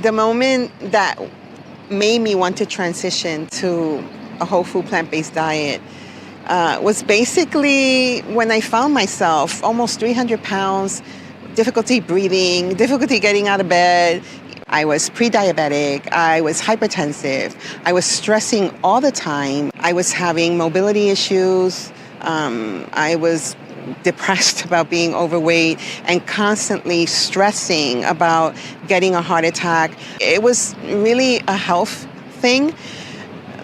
The moment that made me want to transition to a whole food plant-based diet was basically when I found myself almost 300 pounds, difficulty breathing, difficulty getting out of bed. I was pre-diabetic, I was hypertensive, I was stressing all the time, I was having mobility issues, I was depressed about being overweight and constantly stressing about getting a heart attack. It was really a health thing.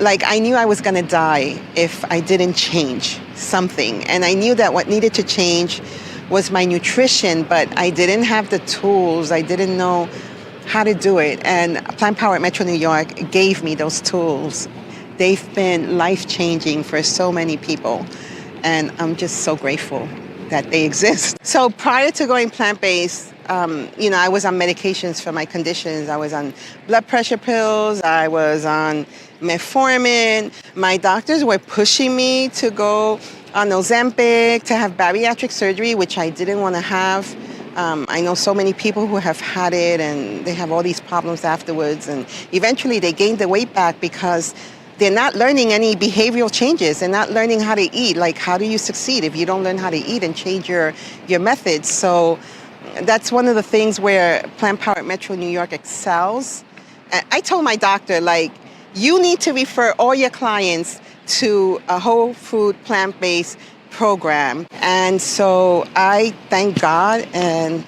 Like, I knew I was going to die if I didn't change something. And I knew that what needed to change was my nutrition, but I didn't have the tools. I didn't know how to do it. And Plant Powered Metro New York gave me those tools. They've been life-changing for so many people. And I'm just so grateful that they exist. So prior to going plant-based, I was on medications for my conditions. I was on blood pressure pills. I was on metformin. My doctors were pushing me to go on Ozempic, to have bariatric surgery, which I didn't want to have. I know so many people who have had it and they have all these problems afterwards. And eventually they gained the weight back because they're not learning any behavioral changes. They're not learning how to eat. Like, how do you succeed if you don't learn how to eat and change your methods? So that's one of the things where Plant Powered Metro New York excels. I told my doctor, like, you need to refer all your clients to a whole food plant-based program. And so I thank God and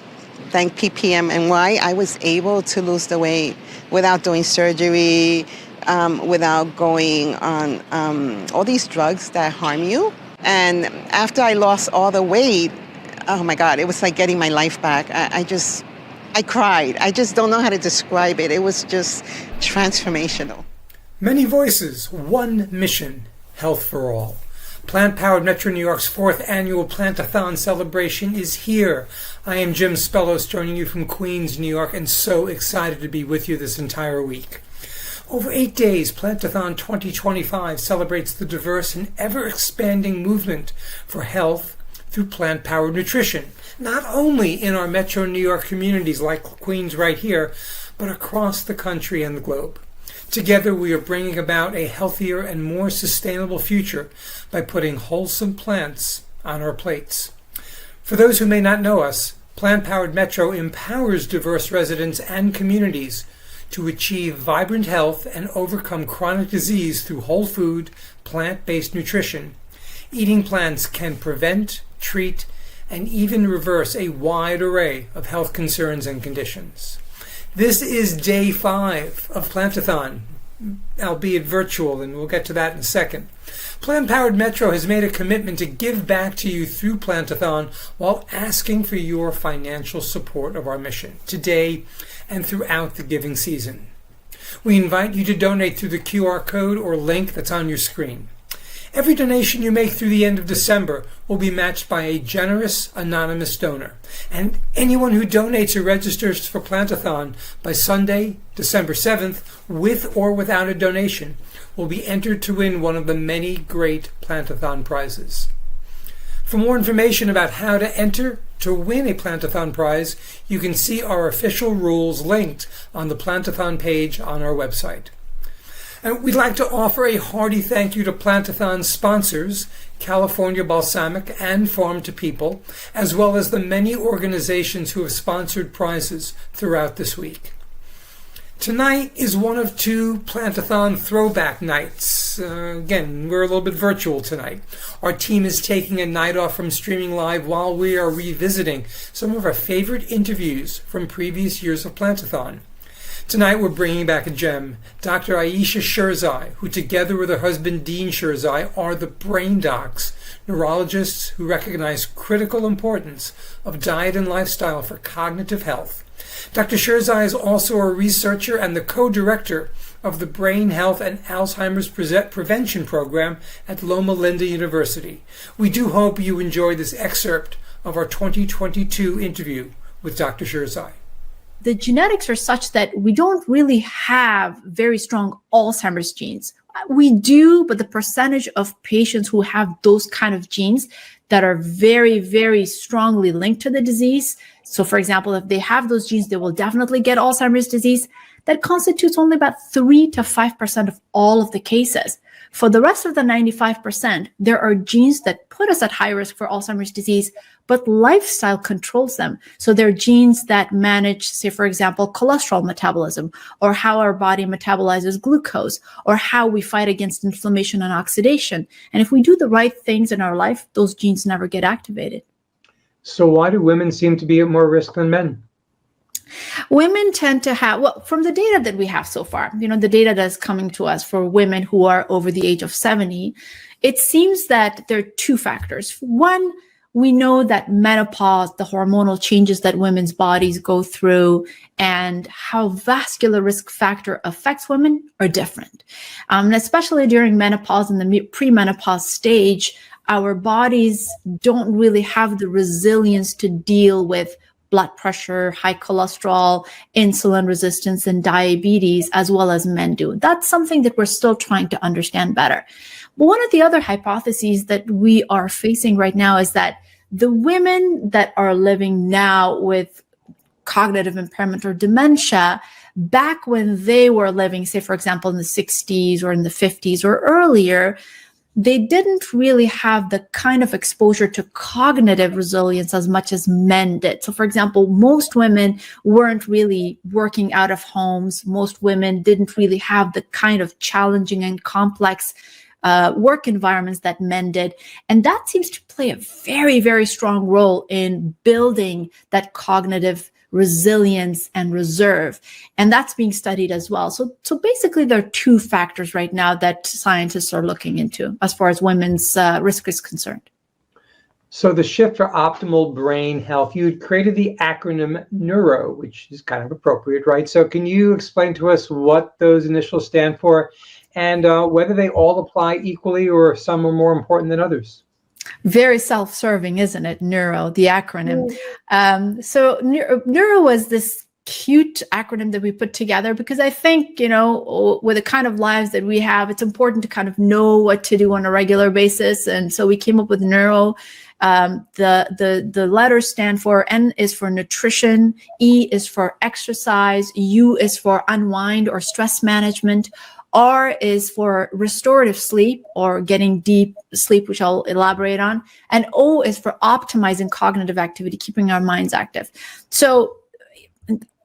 thank PPMNY. I was able to lose the weight without doing surgery, without going on all these drugs that harm you. And after I lost all the weight, oh my God, it was like getting my life back. I cried. I just don't know how to describe it. It was just transformational. Many voices, one mission, health for all. Plant Powered Metro New York's 4th annual Plantathon celebration is here. I am Jim Spellos, joining you from Queens, New York, and so excited to be with you this entire week. Over 8 days, Plantathon 2025 celebrates the diverse and ever-expanding movement for health through plant-powered nutrition, not only in our Metro New York communities like Queens right here, but across the country and the globe. Together, we are bringing about a healthier and more sustainable future by putting wholesome plants on our plates. For those who may not know us, Plant Powered Metro empowers diverse residents and communities to achieve vibrant health and overcome chronic disease through whole food, plant-based nutrition. Eating plants can prevent, treat, and even reverse a wide array of health concerns and conditions. This is day 5 of Plantathon, albeit virtual, and we'll get to that in a second. Plant Powered Metro has made a commitment to give back to you through Plantathon while asking for your financial support of our mission today and throughout the giving season. We invite you to donate through the QR code or link that's on your screen. Every donation you make through the end of December will be matched by a generous anonymous donor. And anyone who donates or registers for Plantathon by Sunday, December 7th, with or without a donation, will be entered to win one of the many great Plantathon prizes. For more information about how to enter to win a Plantathon prize, you can see our official rules linked on the Plantathon page on our website. And we'd like to offer a hearty thank you to Plantathon's sponsors, California Balsamic and Farm to People, as well as the many organizations who have sponsored prizes throughout this week. Tonight is one of 2 Plantathon throwback nights. Again, we're a little bit virtual tonight. Our team is taking a night off from streaming live while we are revisiting some of our favorite interviews from previous years of Plantathon. Tonight we're bringing back a gem, Dr. Ayesha Sherzai, who together with her husband Dean Sherzai are the brain docs, neurologists who recognize critical importance of diet and lifestyle for cognitive health. Dr. Sherzai is also a researcher and the co-director of the Brain Health and Alzheimer's Prevention Program at Loma Linda University. We do hope you enjoy this excerpt of our 2022 interview with Dr. Sherzai. The genetics are such that we don't really have very strong Alzheimer's genes. We do, but the percentage of patients who have those kind of genes that are very, very strongly linked to the disease. So for example, if they have those genes, they will definitely get Alzheimer's disease. that constitutes only about 3 to 5% of all of the cases. For the rest of the 95%, there are genes that put us at high risk for Alzheimer's disease, but lifestyle controls them. So there are genes that manage, say, for example, cholesterol metabolism, or how our body metabolizes glucose, or how we fight against inflammation and oxidation. And if we do the right things in our life, those genes never get activated. So why do women seem to be at more risk than men? Women tend to have, well, from the data that we have so far, the data that's coming to us for women who are over the age of 70, it seems that there are two factors. One, we know that menopause, the hormonal changes that women's bodies go through, and how vascular risk factor affects women are different. And especially during menopause and the premenopause stage, our bodies don't really have the resilience to deal with blood pressure, high cholesterol, insulin resistance, and diabetes, as well as men do. That's something that we're still trying to understand better. But one of the other hypotheses that we are facing right now is that the women that are living now with cognitive impairment or dementia, back when they were living, say, for example, in the 60s or in the 50s or earlier, they didn't really have the kind of exposure to cognitive resilience as much as men did. So, for example, most women weren't really working out of homes. Most women didn't really have the kind of challenging and complex work environments that men did. And that seems to play a very, very strong role in building that cognitive resilience and reserve. And that's being studied as well. So basically, there are two factors right now that scientists are looking into as far as women's risk is concerned. So the shift for optimal brain health, you had created the acronym NEURO, which is kind of appropriate, right? So can you explain to us what those initials stand for and whether they all apply equally or some are more important than others? Very self-serving, isn't it? Neuro, the acronym. So Neuro was this cute acronym that we put together because I think, with the kind of lives that we have, it's important to kind of know what to do on a regular basis. And so we came up with Neuro. The letters stand for N is for nutrition, E is for exercise, U is for unwind or stress management, R is for restorative sleep or getting deep sleep, which I'll elaborate on. And O is for optimizing cognitive activity, keeping our minds active. So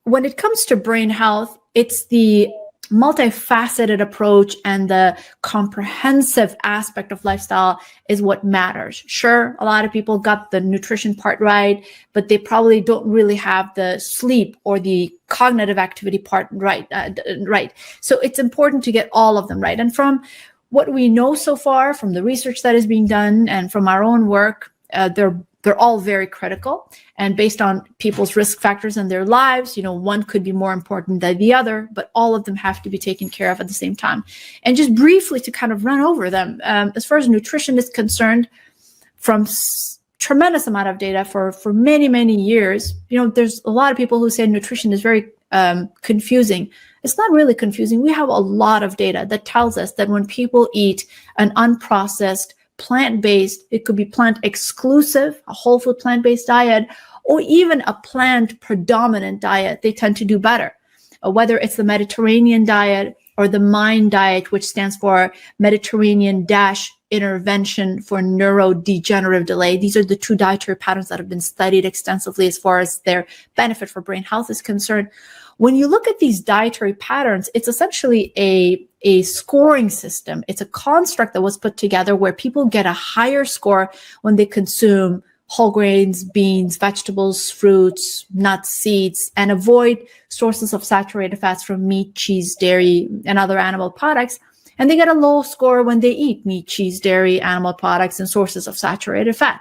when it comes to brain health, it's the multifaceted approach and the comprehensive aspect of lifestyle is what matters. Sure, a lot of people got the nutrition part right, but they probably don't really have the sleep or the cognitive activity part right. So it's important to get all of them right. And from what we know so far, from the research that is being done and from our own work, they're all very critical. And based on people's risk factors in their lives, one could be more important than the other, but all of them have to be taken care of at the same time. And just briefly to kind of run over them, as far as nutrition is concerned, from tremendous amount of data for many, many years, there's a lot of people who say nutrition is very confusing. It's not really confusing. We have a lot of data that tells us that when people eat an unprocessed, plant-based, it could be plant exclusive, a whole food plant-based diet, or even a plant predominant diet, they tend to do better. Whether it's the Mediterranean diet or the MIND diet, which stands for Mediterranean-Intervention for Neurodegenerative Delay. These are the two dietary patterns that have been studied extensively as far as their benefit for brain health is concerned. When you look at these dietary patterns, it's essentially a scoring system. It's a construct that was put together where people get a higher score when they consume whole grains, beans, vegetables, fruits, nuts, seeds, and avoid sources of saturated fats from meat, cheese, dairy, and other animal products. And they get a low score when they eat meat, cheese, dairy, animal products, and sources of saturated fat.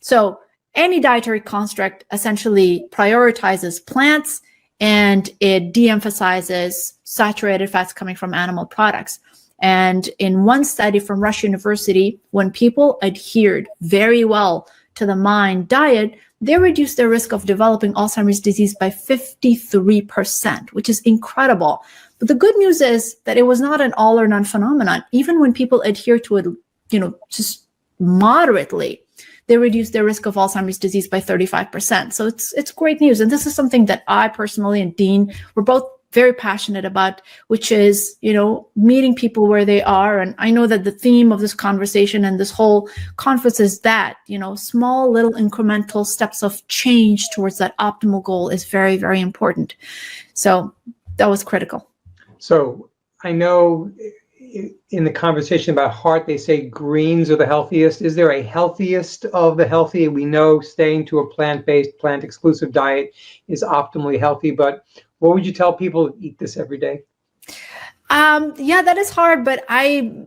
So any dietary construct essentially prioritizes plants and it de-emphasizes saturated fats coming from animal products. And in one study from Rush University, when people adhered very well to the MIND diet, they reduced their risk of developing Alzheimer's disease by 53%, which is incredible. But the good news is that it was not an all or none phenomenon. Even when people adhere to it, just moderately, they reduce their risk of Alzheimer's disease by 35%. So it's great news. And this is something that I personally and Dean were both very passionate about, which is, meeting people where they are. And I know that the theme of this conversation and this whole conference is that, small little incremental steps of change towards that optimal goal is very, very important. So that was critical. So I know in the conversation about heart, they say greens are the healthiest. Is there a healthiest of the healthy? We know staying to a plant-based, plant-exclusive diet is optimally healthy, but what would you tell people to eat this every day? Yeah, that is hard, but I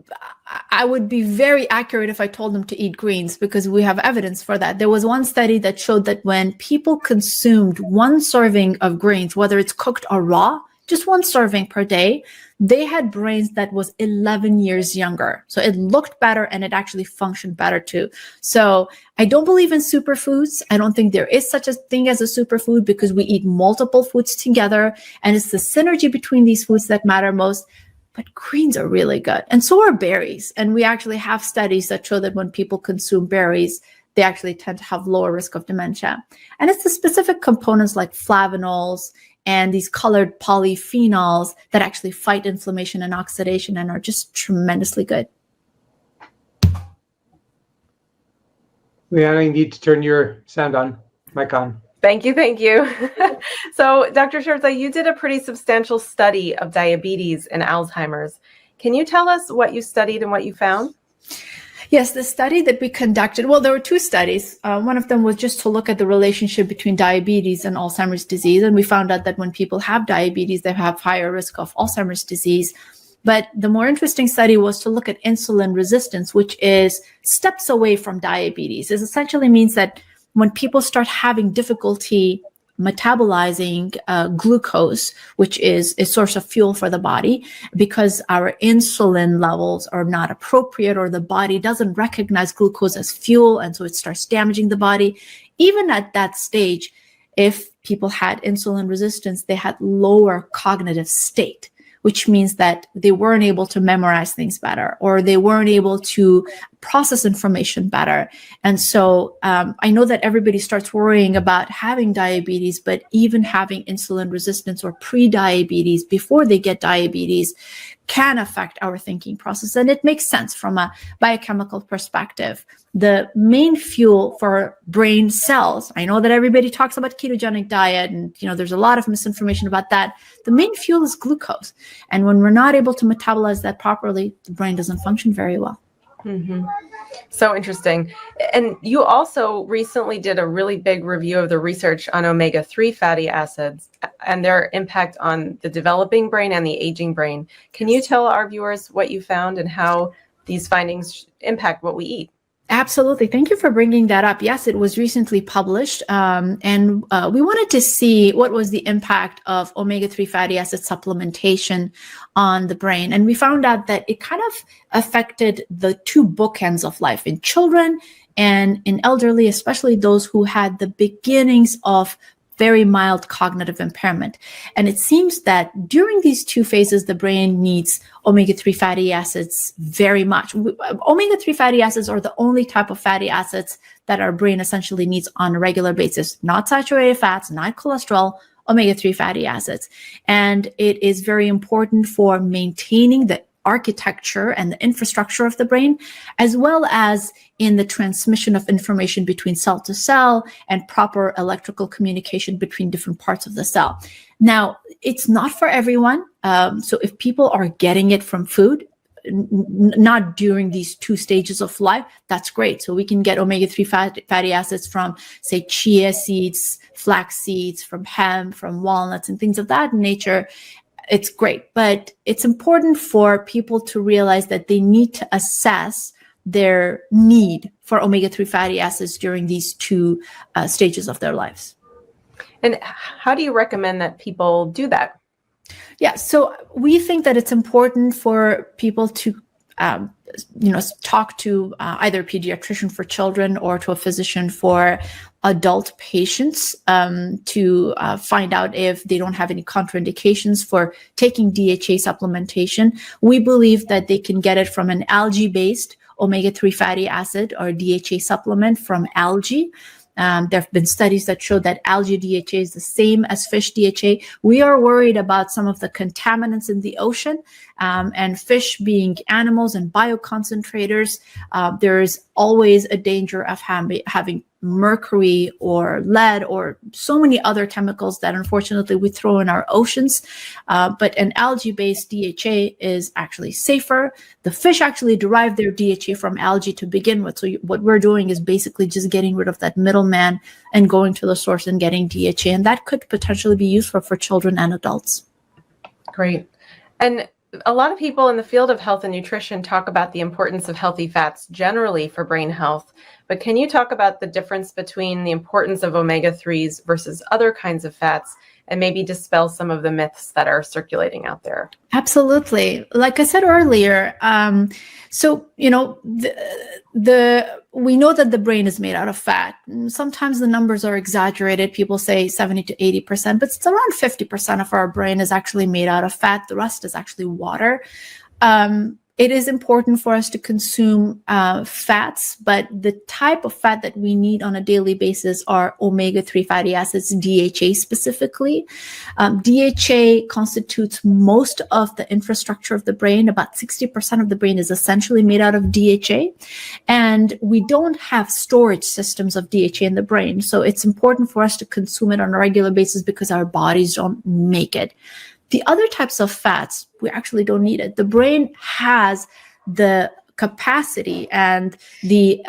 would be very accurate if I told them to eat greens, because we have evidence for that. There was one study that showed that when people consumed one serving of greens, whether it's cooked or raw, just one serving per day, they had brains that was 11 years younger. So it looked better and it actually functioned better too. So I don't believe in superfoods. I don't think there is such a thing as a superfood, because we eat multiple foods together and it's the synergy between these foods that matter most. But greens are really good. And so are berries. And we actually have studies that show that when people consume berries, they actually tend to have lower risk of dementia. And it's the specific components like flavonols and these colored polyphenols that actually fight inflammation and oxidation and are just tremendously good. Leanna, you need to turn your sound on, mic on. Thank you. So, Dr. Sherzai, you did a pretty substantial study of diabetes and Alzheimer's. Can you tell us what you studied and what you found? Yes, the study that we conducted, well, there were two studies. One of them was just to look at the relationship between diabetes and Alzheimer's disease. And we found out that when people have diabetes, they have higher risk of Alzheimer's disease. But the more interesting study was to look at insulin resistance, which is steps away from diabetes. It essentially means that when people start having difficulty metabolizing glucose, which is a source of fuel for the body, because our insulin levels are not appropriate, or the body doesn't recognize glucose as fuel, and so it starts damaging the body. Even at that stage, if people had insulin resistance, they had lower cognitive state, which means that they weren't able to memorize things better, or they weren't able to process information better. And so I know that everybody starts worrying about having diabetes, but even having insulin resistance or pre-diabetes before they get diabetes can affect our thinking process. And it makes sense from a biochemical perspective. The main fuel for brain cells, I know that everybody talks about ketogenic diet, and there's a lot of misinformation about that. The main fuel is glucose. And when we're not able to metabolize that properly, the brain doesn't function very well. Mm-hmm. So interesting. And you also recently did a really big review of the research on omega-3 fatty acids and their impact on the developing brain and the aging brain. Can you tell our viewers what you found and how these findings impact what we eat? Absolutely. Thank you for bringing that up. Yes, it was recently published, and we wanted to see what was the impact of omega-3 fatty acid supplementation on the brain. And we found out that it kind of affected the two bookends of life in children and in elderly, especially those who had the beginnings of very mild cognitive impairment. And it seems that during these two phases, the brain needs omega-3 fatty acids very much. Omega-3 fatty acids are the only type of fatty acids that our brain essentially needs on a regular basis, not saturated fats, not cholesterol, omega-3 fatty acids. And it is very important for maintaining the architecture and the infrastructure of the brain, as well as in the transmission of information between cell to cell and proper electrical communication between different parts of the cell. Now, it's not for everyone. So if people are getting it from food, not during these two stages of life, that's great. So we can get omega-3 fatty acids from, say, chia seeds, flax seeds, from hemp, from walnuts, and things of that nature. It's great, but it's important for people to realize that they need to assess their need for omega-3 fatty acids during these two stages of their lives. And how do you recommend that people do that? Yeah, so we think that it's important for people to talk to either a pediatrician for children or to a physician for adult patients to find out if they don't have any contraindications for taking DHA supplementation. We believe that they can get it from an algae-based omega-3 fatty acid or DHA supplement from algae. There have been studies that show that algae DHA is the same as fish DHA. We are worried about some of the contaminants in the ocean, and fish being animals and bioconcentrators. There is always a danger of having mercury or lead or so many other chemicals that unfortunately we throw in our oceans. But an algae-based DHA is actually safer. The fish actually derive their DHA from algae to begin with. So what we're doing is basically just getting rid of that middleman and going to the source and getting DHA. And that could potentially be useful for children and adults. Great. And a lot of people in the field of health and nutrition talk about the importance of healthy fats generally for brain health. But can you talk about the difference between the importance of omega-3s versus other kinds of fats, and maybe dispel some of the myths that are circulating out there? Absolutely. Like I said earlier, we know that the brain is made out of fat. Sometimes the numbers are exaggerated. People say 70 to 80%, but it's around 50% of our brain is actually made out of fat. The rest is actually water. It is important for us to consume fats, but the type of fat that we need on a daily basis are omega-3 fatty acids, DHA specifically. DHA constitutes most of the infrastructure of the brain. About 60% of the brain is essentially made out of DHA, and we don't have storage systems of DHA in the brain. So it's important for us to consume it on a regular basis because our bodies don't make it. The other types of fats, we actually don't need it. The brain has the capacity and the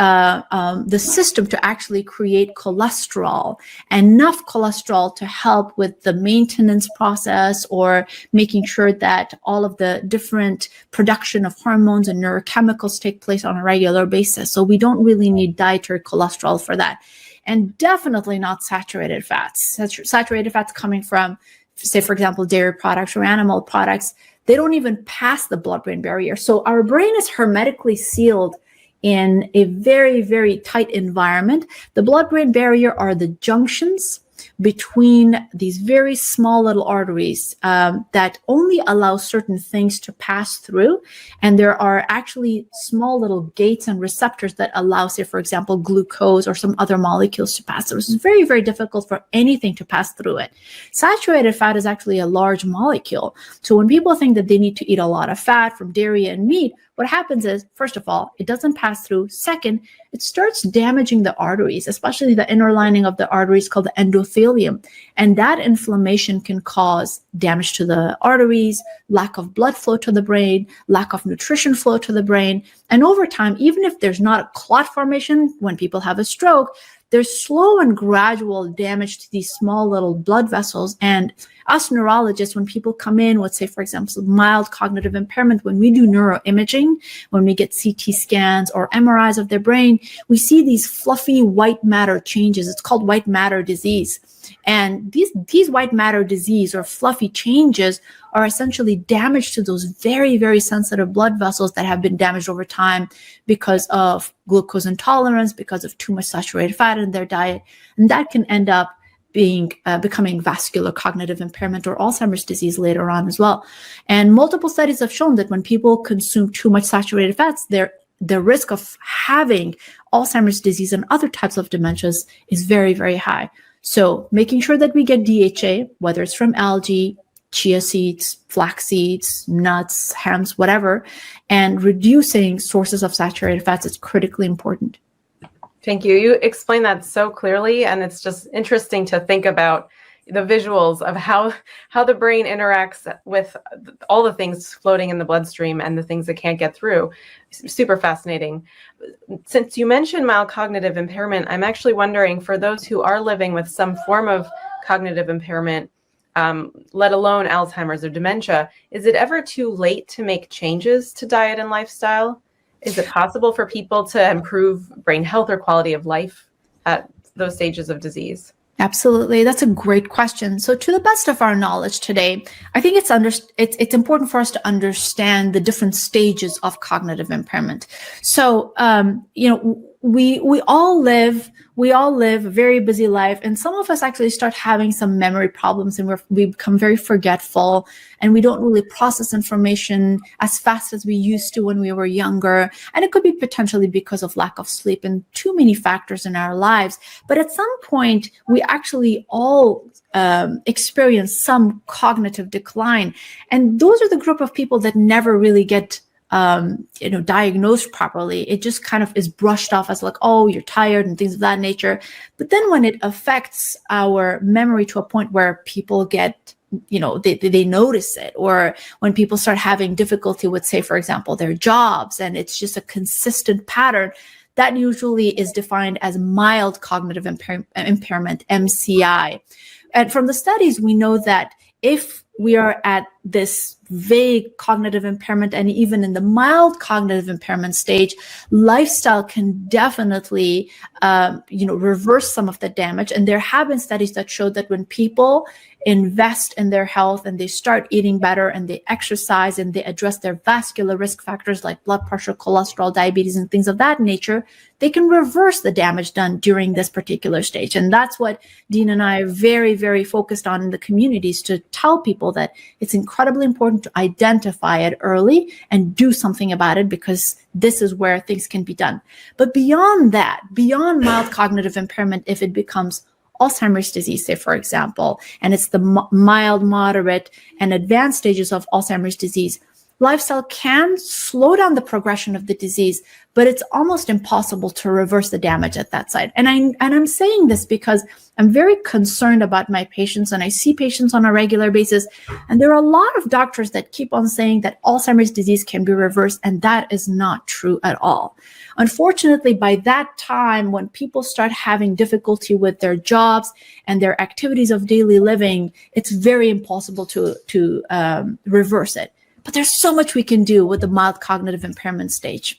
system to actually create cholesterol, enough cholesterol to help with the maintenance process or making sure that all of the different production of hormones and neurochemicals take place on a regular basis. So we don't really need dietary cholesterol for that. And definitely not saturated fats. Saturated fats coming from, say, for example, dairy products or animal products, they don't even pass the blood-brain barrier. So our brain is hermetically sealed in a very, very tight environment. The blood-brain barrier are the junctions between these very small little arteries that only allow certain things to pass through. And there are actually small little gates and receptors that allow, say, for example, glucose or some other molecules to pass through. It's very, very difficult for anything to pass through it. Saturated fat is actually a large molecule. So when people think that they need to eat a lot of fat from dairy and meat, what happens is, first of all, it doesn't pass through. Second, it starts damaging the arteries, especially the inner lining of the arteries called the endothelium. And that inflammation can cause damage to the arteries, lack of blood flow to the brain, lack of nutrition flow to the brain. And over time, even if there's not a clot formation when people have a stroke, there's slow and gradual damage to these small little blood vessels. And us neurologists, when people come in with, say, for example, mild cognitive impairment, when we do neuroimaging, when we get CT scans or MRIs of their brain, we see these fluffy white matter changes. It's called white matter disease. And these white matter disease or fluffy changes are essentially damage to those very, very sensitive blood vessels that have been damaged over time because of glucose intolerance, because of too much saturated fat in their diet. And that can end up becoming vascular cognitive impairment or Alzheimer's disease later on as well. And multiple studies have shown that when people consume too much saturated fats, the risk of having Alzheimer's disease and other types of dementias is very, very high. So making sure that we get DHA, whether it's from algae, chia seeds, flax seeds, nuts, hams, whatever, and reducing sources of saturated fats is critically important. Thank you. You explained that so clearly, and it's just interesting to think about the visuals of how the brain interacts with all the things floating in the bloodstream and the things that can't get through. Super fascinating. Since you mentioned mild cognitive impairment, I'm actually wondering, for those who are living with some form of cognitive impairment, let alone Alzheimer's or dementia, is it ever too late to make changes to diet and lifestyle? Is it possible for people to improve brain health or quality of life at those stages of disease? Absolutely. That's a great question. So to the best of our knowledge today, I think it's important for us to understand the different stages of cognitive impairment. So, we all live a very busy life, and some of us actually start having some memory problems, and we become very forgetful, and we don't really process information as fast as we used to when we were younger. And it could be potentially because of lack of sleep and too many factors in our lives. But at some point, we actually all experience some cognitive decline, and those are the group of people that never really get diagnosed properly. It just kind of is brushed off as like, oh, you're tired and things of that nature. But then when it affects our memory to a point where people get, they notice it, or when people start having difficulty with, say, for example, their jobs, and it's just a consistent pattern, that usually is defined as mild cognitive impairment, MCI. And from the studies, we know that if we are at this vague cognitive impairment, and even in the mild cognitive impairment stage, lifestyle can definitely, reverse some of the damage. And there have been studies that show that when people invest in their health and they start eating better and they exercise and they address their vascular risk factors like blood pressure, cholesterol, diabetes, and things of that nature, they can reverse the damage done during this particular stage. And that's what Dean and I are very, very focused on in the communities, to tell people that it's incredibly important to identify it early and do something about it, because this is where things can be done. But beyond that, beyond mild cognitive impairment, if it becomes Alzheimer's disease, say, for example, and it's the mild, moderate, and advanced stages of Alzheimer's disease, lifestyle can slow down the progression of the disease, but it's almost impossible to reverse the damage at that site. And I'm saying this because I'm very concerned about my patients, and I see patients on a regular basis, and there are a lot of doctors that keep on saying that Alzheimer's disease can be reversed, and that is not true at all. Unfortunately, by that time, when people start having difficulty with their jobs and their activities of daily living, it's very impossible to reverse it. But there's so much we can do with the mild cognitive impairment stage.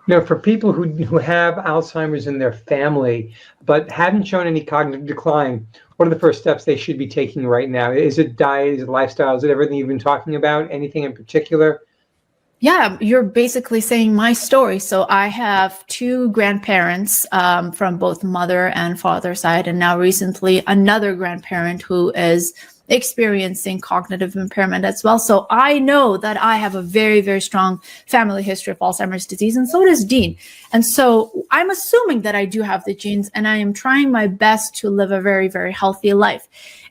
For people who have Alzheimer's in their family but haven't shown any cognitive decline, what are the first steps they should be taking right now? Is it diet? Is it lifestyle? Is it everything you've been talking about? Anything in particular? Yeah, you're basically saying my story. So I have two grandparents from both mother and father side, and now recently another grandparent who is experiencing cognitive impairment as well. So I know that I have a very, very strong family history of Alzheimer's disease, and so does Dean. And so I'm assuming that I do have the genes, and I am trying my best to live a very, very healthy life.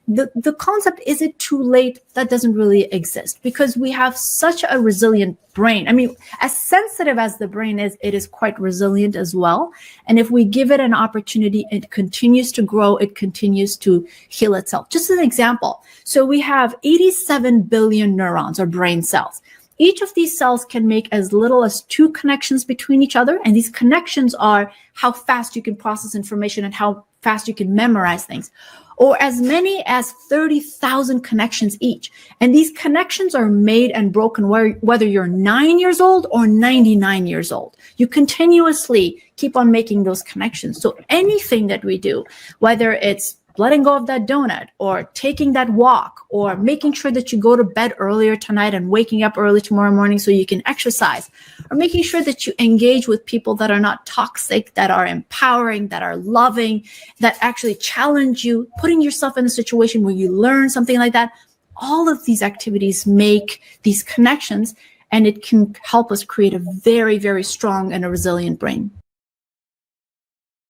The concept, is it too late? That doesn't really exist, because we have such a resilient brain. I mean, as sensitive as the brain is, it is quite resilient as well. And if we give it an opportunity, it continues to grow, it continues to heal itself. Just as an example, so we have 87 billion neurons, or brain cells. Each of these cells can make as little as 2 connections between each other. And these connections are how fast you can process information and how fast you can memorize things, or as many as 30,000 connections each. And these connections are made and broken whether you're 9 years old or 99 years old. You continuously keep on making those connections. So anything that we do, whether it's letting go of that donut, or taking that walk, or making sure that you go to bed earlier tonight and waking up early tomorrow morning so you can exercise, or making sure that you engage with people that are not toxic, that are empowering, that are loving, that actually challenge you, putting yourself in a situation where you learn something like that. All of these activities make these connections, and it can help us create a very, very strong and a resilient brain.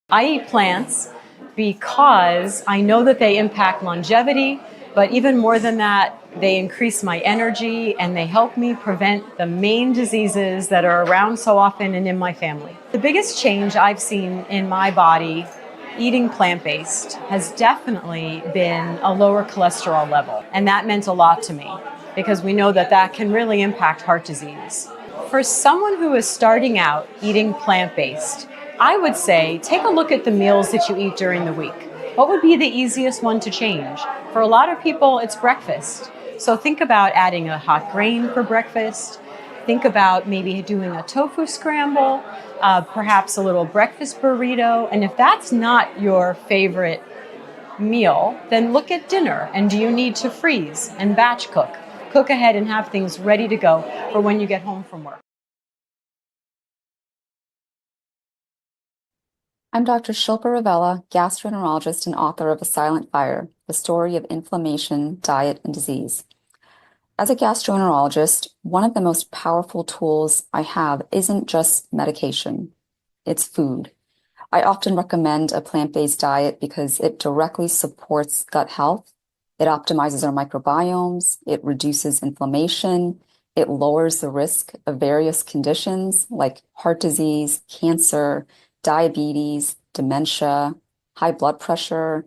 I eat plants because I know that they impact longevity, but even more than that, they increase my energy and they help me prevent the main diseases that are around so often and in my family. The biggest change I've seen in my body eating plant-based has definitely been a lower cholesterol level, and that meant a lot to me because we know that that can really impact heart disease. For someone who is starting out eating plant-based, I would say take a look at the meals that you eat during the week. What would be the easiest one to change? For a lot of people, it's breakfast. So think about adding a hot grain for breakfast. Think about maybe doing a tofu scramble, perhaps a little breakfast burrito. And if that's not your favorite meal, then look at dinner. And do you need to freeze and batch cook? Cook ahead and have things ready to go for when you get home from work. I'm Dr. Shilpa Ravella, gastroenterologist and author of A Silent Fire, The Story of Inflammation, Diet, and Disease. As a gastroenterologist, one of the most powerful tools I have isn't just medication, it's food. I often recommend a plant-based diet because it directly supports gut health. It optimizes our microbiomes, it reduces inflammation, it lowers the risk of various conditions like heart disease, cancer, diabetes, dementia, high blood pressure,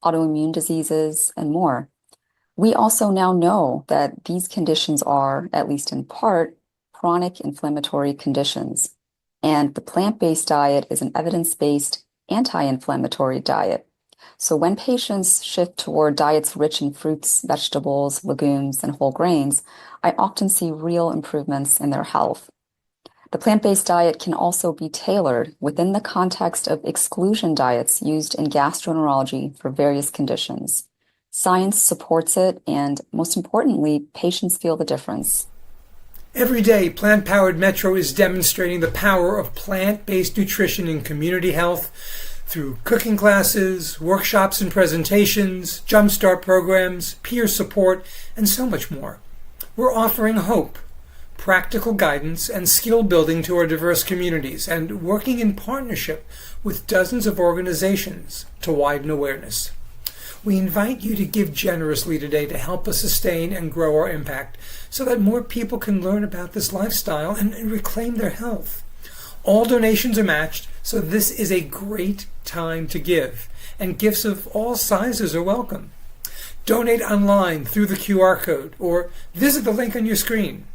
autoimmune diseases, and more. We also now know that these conditions are, at least in part, chronic inflammatory conditions. And the plant-based diet is an evidence-based anti-inflammatory diet. So when patients shift toward diets rich in fruits, vegetables, legumes, and whole grains, I often see real improvements in their health. The plant-based diet can also be tailored within the context of exclusion diets used in gastroenterology for various conditions. Science supports it, and most importantly, patients feel the difference. Every day, Plant Powered Metro is demonstrating the power of plant-based nutrition in community health through cooking classes, workshops and presentations, jumpstart programs, peer support, and so much more. We're offering hope, practical guidance, and skill building to our diverse communities, and working in partnership with dozens of organizations to widen awareness. We invite you to give generously today to help us sustain and grow our impact so that more people can learn about this lifestyle and reclaim their health. All donations are matched, so this is a great time to give, and gifts of all sizes are welcome. Donate online through the QR code or visit the link on your screen.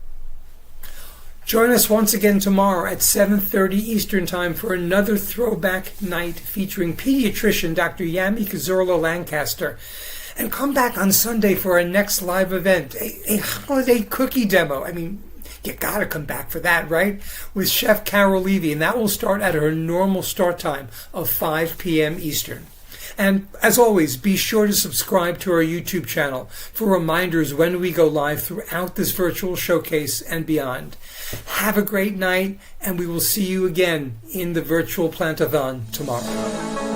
Join us once again tomorrow at 7:30 Eastern Time for another throwback night featuring pediatrician Dr. Yami Kazorla Lancaster. And come back on Sunday for our next live event, a holiday cookie demo. I mean, you gotta come back for that, right? With Chef Carol Levy, and that will start at her normal start time of 5 p.m. Eastern. And as always, be sure to subscribe to our YouTube channel for reminders when we go live throughout this virtual showcase and beyond. Have a great night, and we will see you again in the virtual Plantathon tomorrow.